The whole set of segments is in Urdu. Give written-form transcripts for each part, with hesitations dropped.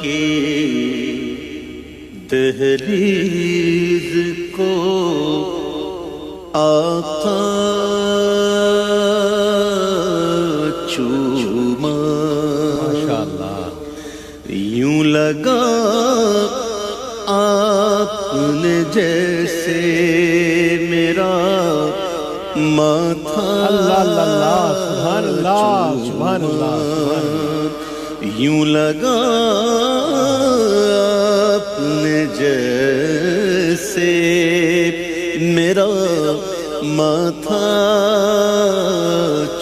کی دہلیز کو آقا چوما، ماشاءاللہ، یوں لگا آپ نے جیسے میرا ماتھا اللہ اللہ اللہ، سبحان اللہ، سبحان اللہ، سبحان اللہ، یوں لگا آپ نے جیسے میرا ماتھا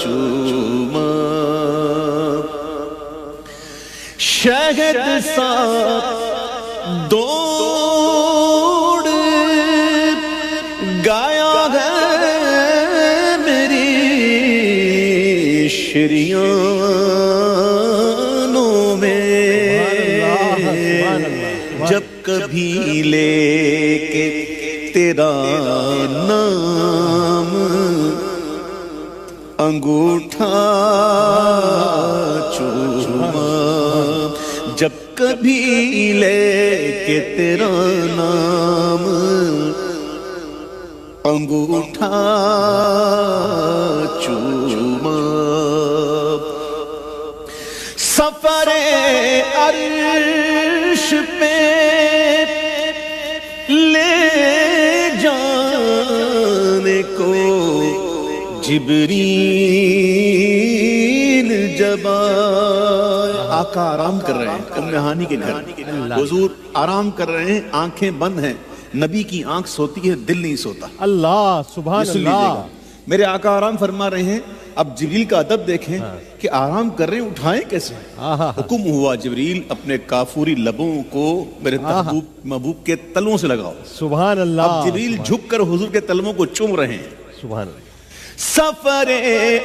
چوما، شہد سا دوڑ گایا ہے میری شریانوں میں، جب کبھی لے کے تیرا نام انگوٹھا چوما، جب کبھی لے کے تیرا نام انگوٹھا چوما، سفر عرش پہ لے جانے کو جبریل جب آئے، آقا آرام کر رہے ہیں ام ہانی کے گھر، حضور آرام کر رہے ہیں، آنکھیں بند ہیں، نبی کی آنکھ سوتی ہے، دل نہیں سوتا، اللہ سبحان سن لیجئے اللہ، گا، میرے آقا آرام فرما رہے ہیں۔ اب جبریل کا ادب دیکھیں کہ آرام کر رہے ہیں، اٹھائیں کیسے؟ حکم ہوا جبریل اپنے کافوری لبوں کو میرے محبوب کے تلووں سے لگاؤ، سبحان اللہ، اب جبریل جھک کر حضور کے تلووں کو چوم رہے ہیں۔ سبحان اللہ، سفر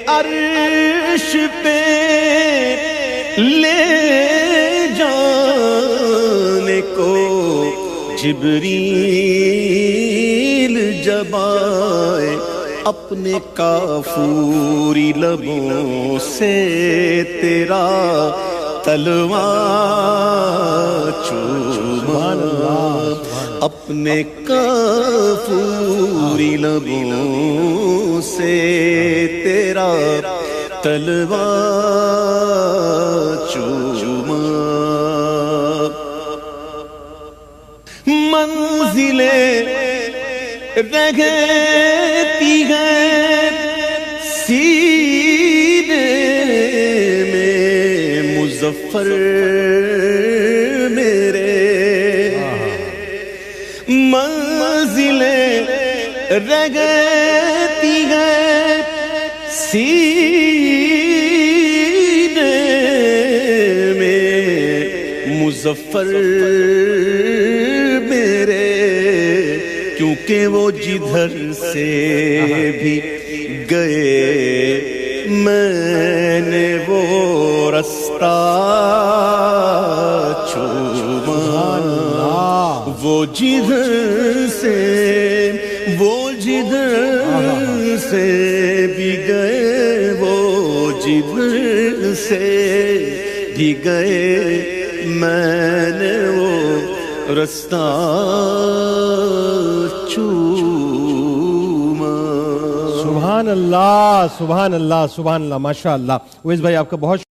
عرش پہ لے جانے کو جبریل جب آئے، اپنے کافوری لبوں سے تیرا تلوا چوما، اپنے کافوری لبوں سے تیرا تلوا چوما، منزلیں رہتی ہیں سینے میں مظفر میرے، منزلیں رہتی ہیں سینے میں مظفر میرے، کیونکہ وہ جدھر سے بھی گئے میں نے وہ رستہ چوما، وہ جدھر سے بھی گئے، وہ جدھر سے بھی گئے میں نے وہ رستہ چوما۔ سبحان اللہ، سبحان اللہ، سبحان اللہ، ماشاء اللہ۔ اویس بھائی آپ کا بہت